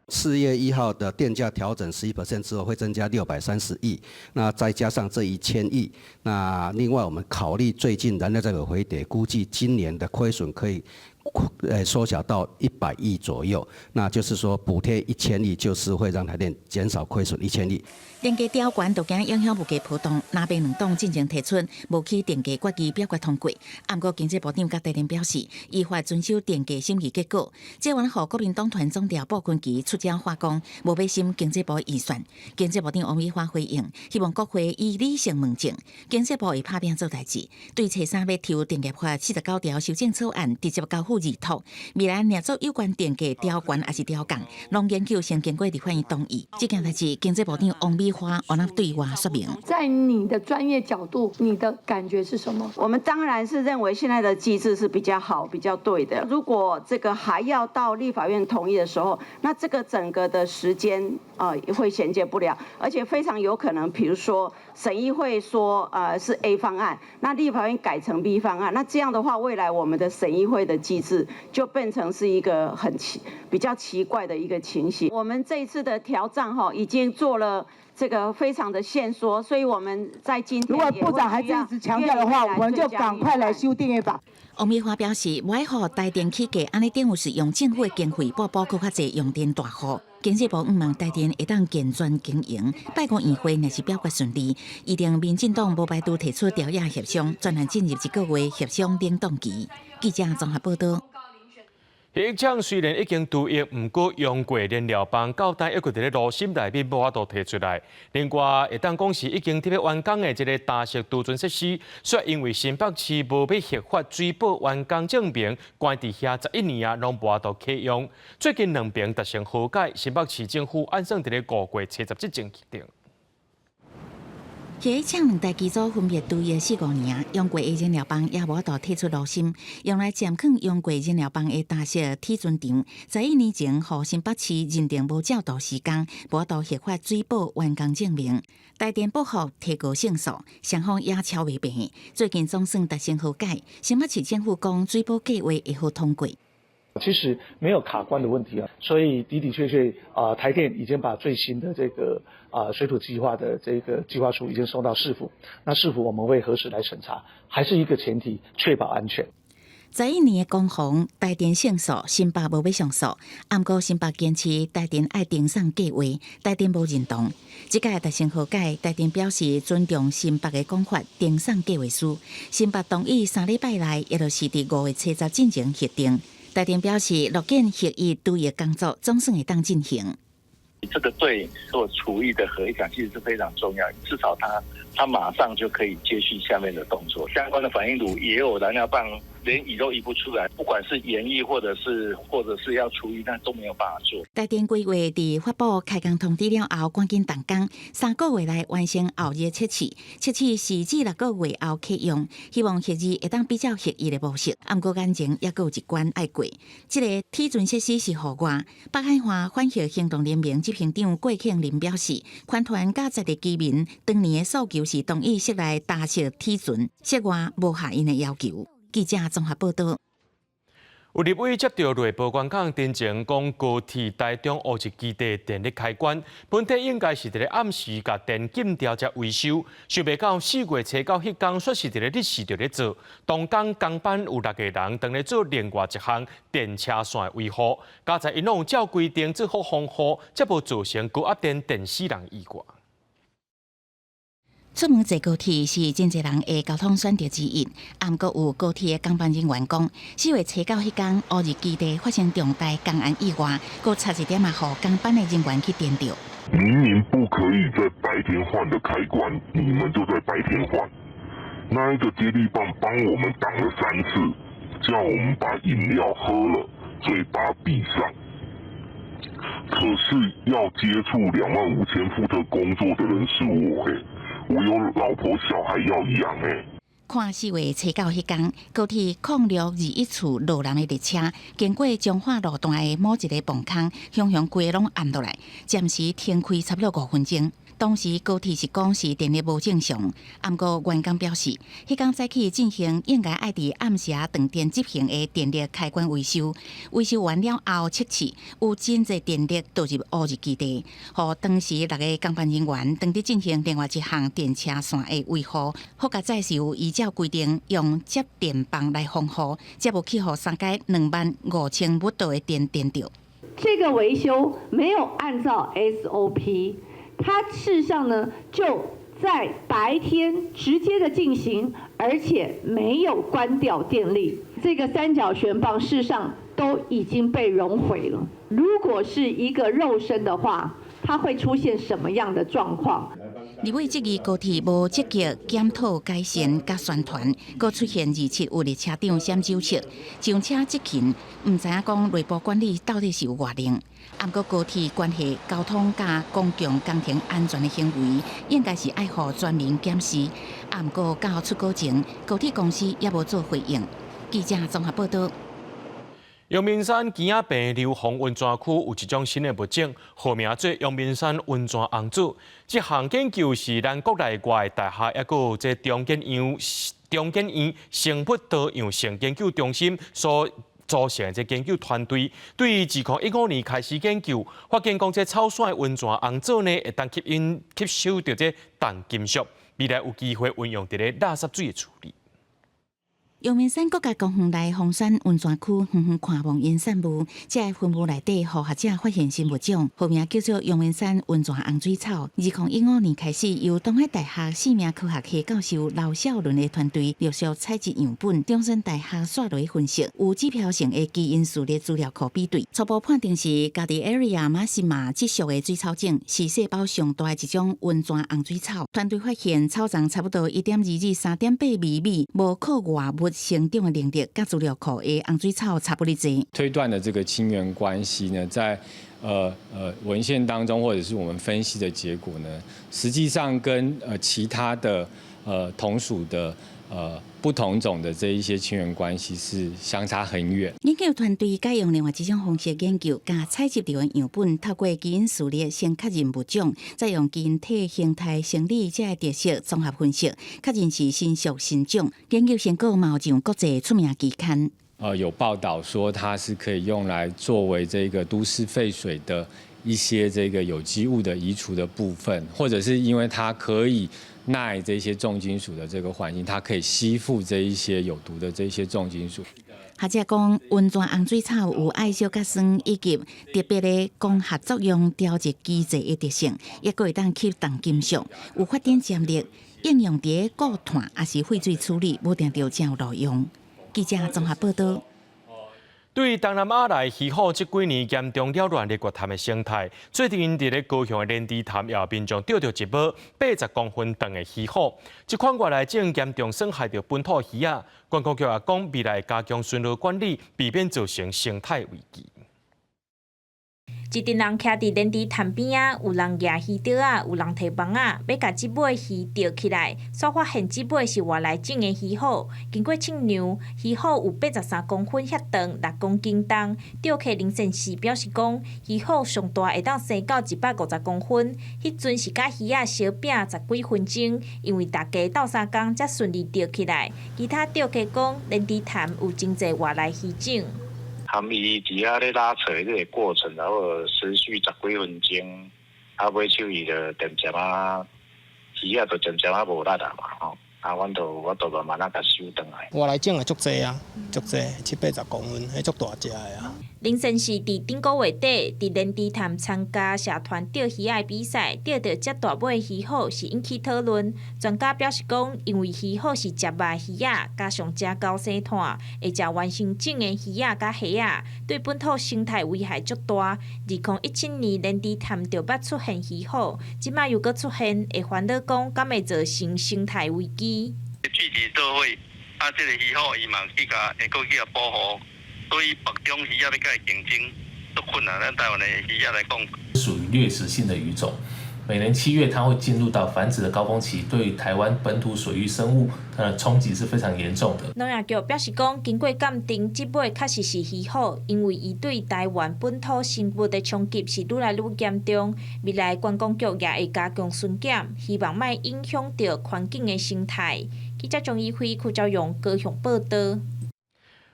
4月1号的电价调整11% 之后，会增加630亿。那再加上这1000亿，那另外我们考虑最近燃料价格回跌，估计今年的亏损可以缩小到100亿左右。那就是说，补贴1000亿，就是会让台电减少亏损1000亿。 电价调悬就惊影响物价波动，南北两党进行提出无起电价决议表决通过。不过经济部长甲台电表示，依法遵守电价审议结果。这完后国民党团总调鲍昆萁出招化工，无要审经济部预算。经济部长王美花回应，希望国会以理性问政。经济部会拍拼做代志，对初3要提电价法49条修正草案直接交付议讨。未来若做有关电价调悬还是调降，拢研究先经过立法院同意。这件代志，经济部长王美花我那对我说明，在你的专业角度，你的感觉是什么？我们当然是认为现在的机制是比较好、比较对的。如果这个还要到立法院同意的时候，那这个整个的时间会衔接不了，而且非常有可能，比如说审议会说是 A 方案，那立法院改成 B 方案，那这样的话，未来我们的审议会的机制就变成是一个比较奇怪的一个情形。我们这一次的调账已经做了。 这个非常的限缩，所以我们在今天如果部长还一直强调的话，我们就赶快来修电业法。王美花表示，不爱让台电起价，安尼等于是用政府的经费拨补较济用电大户。经济部希望台电会当健全经营。拜五议会若是表决顺利，预定民进党无排除提出调解协商，专案进入1个月协商冷冻期。记者综合报道。 疫情虽然已经度疫，不过用过燃料棒到台一直伫咧路心内面无法度提出来。另外，会当讲是已经特别完工的一个大型储存设施，却因为新北市无要核发水保完工证明，关伫遐11年啊，拢无法度启用。最近2边达成和解，新北市政府按算伫咧5月77前决定。 迄个抢2台机组分别度疫4-5年，用过的燃料棒也无法度退出路心，用来暂控用过燃料棒的大型体存场。11年前，互新北市认定无照度时间，无法度核发水保完工证明。台电保护提高胜诉，双方也超未平。最近总算达成和解，新北市政府讲水保计划会好通过。 其实没有卡关的问题啊，所以的确台电已经把最新的这个水土计划的这个计划书已经送到市府，那市府我们会何时来审查，还是一个前提，确保安全。11年的攻防，台电胜诉，新北无要上诉。不过新北坚持台电爱停送计划，台电无认同。这届大成和解，台电表示尊重新北的讲法，停送计划书。新北同意3礼拜内，也就是伫5月7日进行核定。台电表示，录建协议对的工作总算会当进行。这个对做厨艺的合一讲，其实是非常重要，至少他马上就可以接续下面的动作。相关的反应炉也有燃料棒，连移都移不出来，不管是研议或者是要厨艺，那都没有办法做。台电规划伫发布开工通知了后，赶紧动工，3个月内完成后日测试。测试是至6个月后启用，希望协议会当比较协议的模式。不过眼前也有一关爱过，这个体准设施是户外。北海华反核行动联盟执行长郭庆林表示，环团甲在地居民当年的诉求是同意室内搭设体准，室外无下因的要求。记者综合报道。有立委接到内部官港တင်前讲高铁台中乌日基地电力开关，本体应该是伫咧暗时甲电禁掉才维修，想袂到4月初9迄天说是伫咧日时就咧做，当天工班有6个人当咧做另外一项电车线的维护，加在因拢照规定做好防护，才无造成高压电死人意外。出门坐高铁是真侪人的交通选择之一，不过有高铁的工班人员讲，4月初9迄天乌日基地发生重大工案意外，佮差一点互工班的人员去颠倒。明明不可以在白天换的开关，你们就在白天换。那一个接力棒帮我们挡了3次，叫我们把饮料喝了，嘴巴闭上。可是要接触25000伏特工作的人是我我有老婆小孩要养看4月初9迄天，高铁0621处路南的列车经过彰化路段的某一个磅空，向规拢按落来，暂时停开差不多5分钟。当时高铁是讲是电力无正常，不过员工表示，迄天早起进行应该爱伫暗时断电执行的电力开关维修，维修完了后测试有真侪电力导入乌日基地，互当时6个工班人员当伫进行另外一项电车线的维护，好甲再是有依照规定用接电棒来防护，才无去互3界25000伏特的电电掉。这个维修没有按照 SOP。它事实上呢，就在白天直接的进行，而且没有关掉电力。这个3角旋棒事实上都已经被熔毁了。如果是一个肉身的话，它会出现什么样的状况？立委质疑高铁无积极检讨改善甲宣传，佫出现27有列车长闪酒测，上车执勤，唔知影讲内部管理到底是有偌灵。不过高铁关系交通甲公共工程安全的行为，应该是爱互全民检视。不过到出稿前，高铁公司也无做回应。记者综合报道。阳明山鸡仔坪流洪温泉区有一种新的物种，号名做阳明山温泉红珠。这项研究是咱国内外大学，也有这中建院生物多样性研究中心所组成这研究团队，对2015年开始研究，发现讲这草酸温泉红藻呢，会当吸收到这重金属，未来有机会运用伫咧垃圾水的处理。阳明山国家公园内红山温泉区远远看望烟散雾，这分布内底，互学者发现新物种，号名叫做阳明山温泉红水草。2015年开始，由东海大学4名科学系教授刘小伦的团队陆续采集样本，中山大学刷雷分析，有指标性的基因序列资料库比对，初步判定是家己 area 马西马这属的水草种是细胞上大的一种温泉红水草。团队发现草丛差不多1.2至3.8米，无靠外物成长的能力，甲资料库的红水草差不离济。推断的这个亲缘关系呢，在文献当中，或者是我们分析的结果呢，实际上跟其他的同属的不同种的这一些亲缘关系是相差很远。研究团队改用另外一种方式研究，甲采集到的样本透过基因序列先确认物种，再用基因体形态、生理这特色综合分析，确认是新属新种。研究成果嘛有上国际出名期刊。有报道说它是可以用来作为这个都市废水的一些这个有机物的移除的部分，或者是因为它可以耐这些重金属的这个环境，它可以吸附这一些有毒的这些重金属。学者讲，温泉红水草有爱烧甲酸以及特别的光合作用调节机制的特性，也可会当吸重金属，有发电潜力，应用伫固碳也是废水处理，无定着真有路用。记者综合报道。对东南亚来气候这几年严重扰乱日月潭的生态，最近伫咧高雄的莲池潭也有民众钓到一尾80公分长的鱼虎，这款外来种严重损害到本土鱼仔。观光局也讲，未来加强巡逻管理，避免造成生态危机。一群人徛伫莲池潭边啊，有人举鱼钓啊，有人摕网啊，要甲即尾鱼钓起来，所发现即尾是外来种的鱼虎。经过称量，鱼虎有83公分遐长，6公斤重。钓客林先生表示讲，鱼虎上大会当生到150公分，迄阵是甲鱼仔小拼10几分钟，因为大家斗3工才顺利钓起来。其他钓客讲，莲池潭有真侪外来鱼种。含伊伫遐咧拉扯这个过程，然后持续10几分钟，尾手伊就渐渐啊，鱼啊就渐渐啊无力啦嘛吼。我都慢慢甲收转来。外来种的足济啊，足济780公分，迄足大只的啊。林先是伫顶个月底伫莲池潭参加社团钓鱼仔比赛，钓到遮大尾鱼虎是引起讨论。专家表示讲，因为鱼虎是食肉鱼仔，加上食高生碳，会食原生种的鱼仔甲虾仔，对本土生态危害足大。2017年莲池潭就捌出现鱼虎，即摆又搁出现，会烦恼讲敢会造成生态危机。具体做伙这个鱼虎伊嘛去甲会搁去甲保护。对于别种鱼仔要甲伊竞争都困难，咱台湾的鱼仔来讲，属于掠食性的鱼种。每年7月，它会进入到繁殖的高峰期，对于台湾本土水域生物，它的冲击是非常严重的。农业局表示讲，经过鉴定，即尾确实是鱼虎，因为伊对台湾本土生物的冲击是愈来愈严重。未来观光局也会加强巡检，希望莫影响到环境的生态。记者张义辉、邱兆勇高雄报道。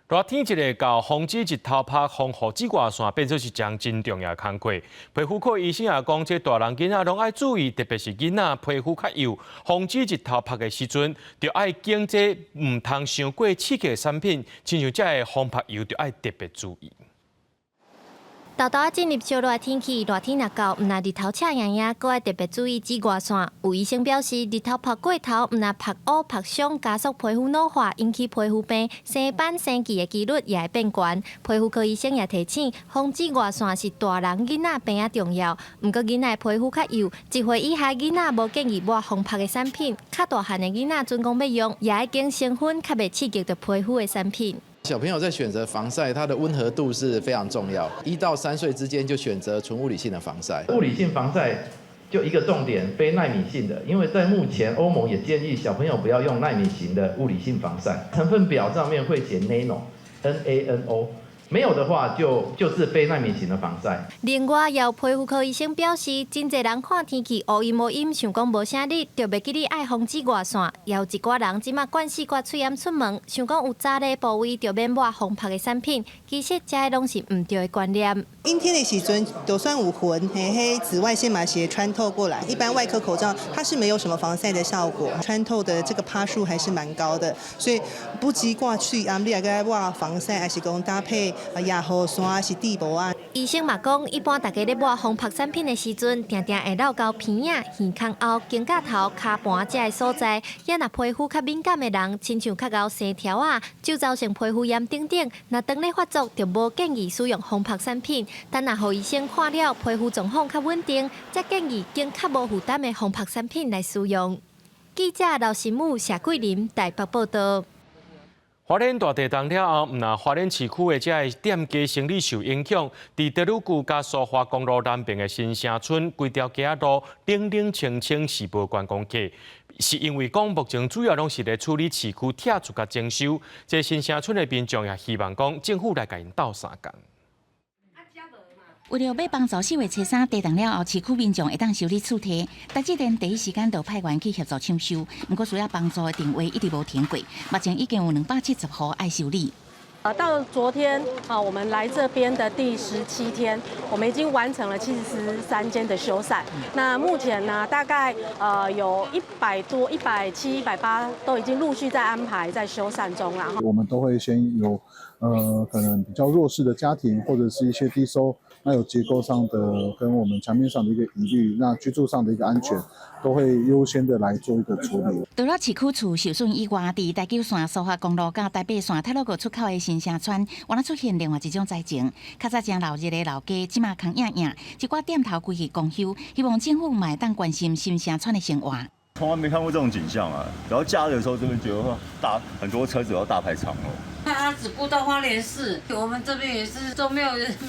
热天一个到防止日头晒防护紫外线变做是一项真重要的工作。皮肤科医生也讲，这大人囡仔拢爱注意，特别是囡仔皮肤较油，防止日头晒的时阵，就爱经这唔通伤过刺激的产品，亲像这个防晒油，就爱特别注意。豆豆进入烧热的天气，热天若到，毋若日头赤炎炎，阁爱特别注意紫外线。有医生表示，日头晒过头，毋若晒乌、晒伤，加速皮肤老化，引起皮肤病、生斑、生痣的几率也会变悬。皮肤科医生也提醒，防紫外线是大人、囡仔病仔重要。毋过囡仔皮肤较油，1岁以下囡仔无建议抹防晒的产品。较大汉的囡仔准讲要用，也爱经成分较袂刺激到皮肤的产品。小朋友在选择防晒，它的温和度是非常重要。1到3岁之间就选择纯物理性的防晒。物理性防晒就一个重点，非纳米性的，因为在目前欧盟也建议小朋友不要用纳米型的物理性防晒。成分表上面会写 nano，N-A-N-O。没有的话就是非纳米型的防晒。另外，也有皮肤科医生表示，真侪人看天气乌阴无阴，想讲无啥日，就袂记你爱防紫外线。也有一寡人即马惯习惯出炎出门，想讲有扎的部位就免抹防晒的产品。其实这些拢是唔对的观念。阴天的时阵，就算有云，黑紫外线嘛是穿透过来。一般外科口罩它是没有什么防晒的效果，穿透的这个趴数还是蛮高的，所以不只挂去你也该抹防晒，还是讲搭配。野雨伞是地帽啊。医生嘛讲，一般大家咧抹防晒产品的时阵，常常会落到鼻仔、耳孔后、肩胛头、骹盘这个所在。也若皮肤较敏感的人，亲像较厚生条啊，就造成皮肤炎等等。若当咧发作，就无建议使用防晒产品。但若互医生看了皮肤状况较稳定，则建议经较无负担的防晒产品来使用。记者刘新武、谢桂林台北报道。花莲大地震了后，毋但花莲市区的这个店家生意受影响，伫德鲁区甲苏花公路南边的新城村，规条街路冷冷清清，是无观光客。是因为讲目前主要拢是咧处理市区拆除甲征收，这新城村的民众也希望讲政府来甲因斗相共。为了要帮助4月初3地震了后，市区民众会当修理厝体，台积电第一时间就派员去协助抢修。不过需要帮助的电话一直无停过，目前已经有270户爱修理。到昨天我们来这边的第17天，我们已经完成了73间的修缮。那目前呢，大概有100多、170、180都已经陆续在安排在修缮中了。我们都会先有可能比较弱势的家庭，或者是一些低收，那有结构上的跟我们墙面上的一个疑虑，那居住上的一个安全，都会优先的来做一个处理。除了市区厝受损以外，伫台九线苏花公路甲台北线泰鲁阁出口的新城村，原来出现另外一种灾情。较早正闹热的老街，即马空影影，一寡店头规去公休，希望政府也当关心新城村的生活。从来没看过这种景象啊！然后假日的时候，真的觉得很多车子要大排长龙。他只顾到花莲市，我们这边也是都没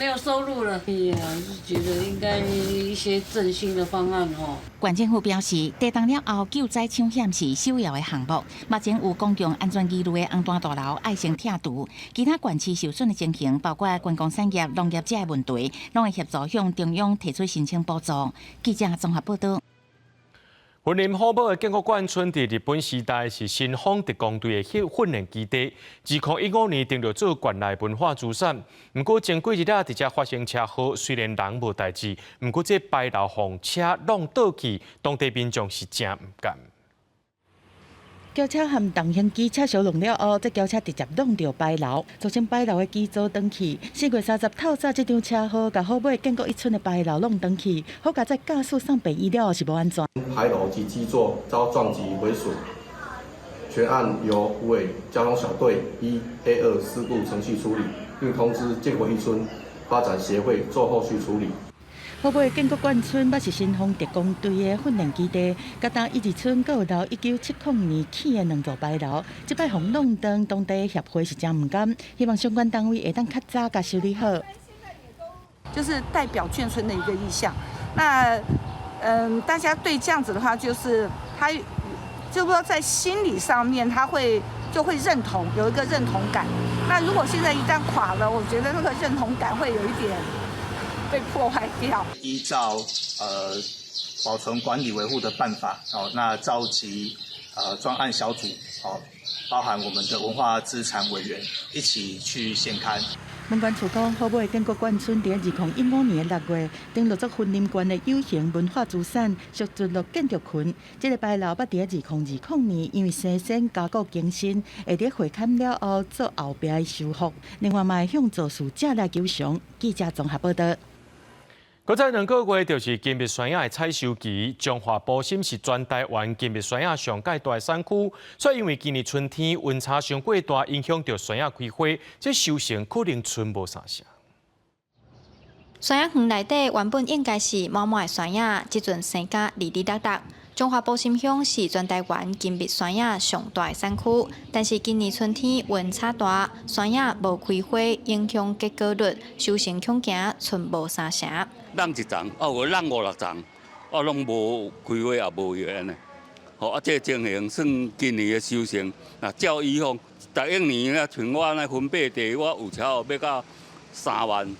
有收入了。哎呀，是觉得应该一些振兴的方案哦。县政府表示，地动了后救灾抢险是首要的项目。目前有公共安全记录的红单大楼爱先拆除，其他县市受损的情形，包括观光产业、农业者的问题，拢会协助向中央提出申请补助。记者综合报道。云林虎宝的建国馆村伫日本时代是新丰特工队的训练基地，2015年定入做馆内文化资产。不过前几日伫遮发生车祸，虽然人无代志，不过这牌楼互车弄倒去，当地民众是真唔甘。轿车和重型机车相撞了后，这轿车直接撞到牌楼，造成牌楼的基座断去。4月30透早，这场车祸甲虎尾建国一村的牌楼弄断去，好在在驾驶送病医了是无安全。牌楼及基座遭撞击毁损，全案由虎尾交通小队依 A2事故程序处理，并通知建国一村发展协会做后续处理。虎尾建国馆村捌是新丰特工队的训练基地，甲当一二村阁有楼1970年起的2座牌楼，即摆互弄断，当地协会是真唔甘，希望相关单位会当较早甲修理好。就是代表眷村的一个意向。那大家对这样子的话，就是他就说在心理上面就会认同，有一个认同感。那如果现在一旦垮了，我觉得那个认同感会有一点被破坏掉。依照保存管理维护的办法，那召集专案小组，包含我们的文化资产委员一起去现勘。文管处讲，虎尾建国馆村伫2015年6月登录作云林县的有形文化资产，属尊落建筑群。这个牌楼捌伫2020年因为生鲜加固更新，会伫会勘了后做后壁的修复。另外，嘛向肇事者来求偿。记者综合报道。搁在2个月，就是金碧山野的采收期。彰化埔心是全台湾金碧山野上界大的产区，所以因为今年春天温差上过大，影响到山野开花，这收成可能剩无啥啥。山野园内底原本应该是满满的山野，即阵生甲哩哩答答。彰化埔心乡是全台湾金碧山野上大的产区，但是今年春天温差大，山野无开花，影响结果率，收成恐惊剩无啥成。让一丛，有让5、6丛，拢无开花也无叶安尼。这情形算今年的收成。照以往，逐一年像我那分配地，我有超要到3万，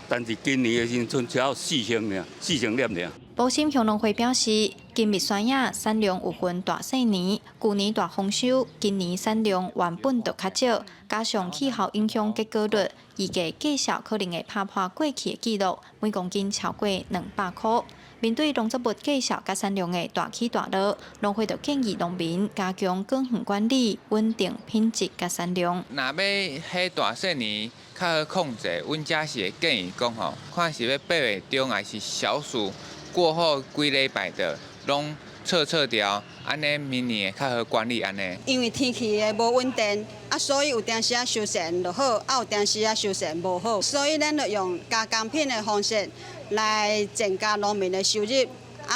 但是今年的时阵只有4成尔，4成粒尔。埔心乡农会表示，金碧山野产量有分大细年，旧年大丰收，今年产量原本就较少，加上气候影响结果率，预计计销可能会打破过去的纪录，每公斤超过200块。面对农作物计销甲产量的大起大落，农会就建议农民加强耕耘管理，稳定品质甲产量。若要迄大细年较好控制，阮遮是会建议讲吼，看是要8月中还是小暑过后几礼拜的，拢撤掉，安尼明年会较好管理安尼。因为天气的无稳定，所以有当时收成就好，有当时收成无好，所以咱就用加工品的方式来增加农民的收入，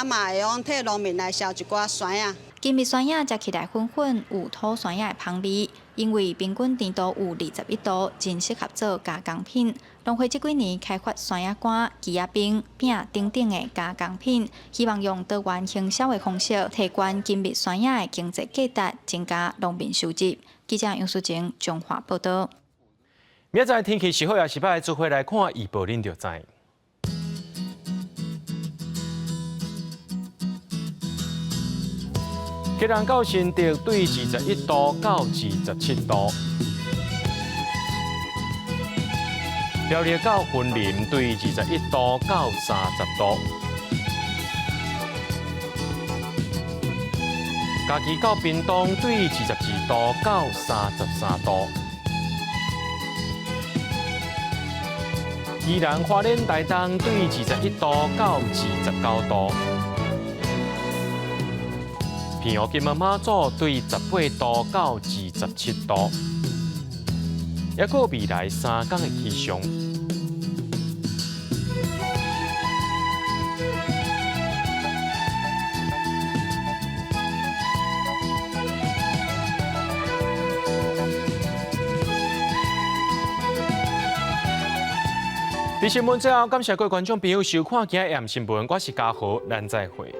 嘛会用替农民来销一寡山野。金碧山野食起来粉粉，有土山野的香味，因为平均甜度有21度，真适合做加工品。农会这几年开发山野干、枝仔冰、饼等等的加工品，希望用多元行销的方式，提高金碧山野的经济价值，增加农民收入。记者杨淑晴彰化报道。明仔载天气是好也是歹，做伙来看预报，恁就知。吉兰到新竹对21度到27度。苗栗到云林对21度到30度，嘉义到屏东对22度到33度，宜兰花莲台东对21度到29度，平湖金门马祖对18度到27度。还有未来3天的气象。在新闻最后，感谢各位观众朋友收看今日AM新闻，我是嘉豪，咱再会。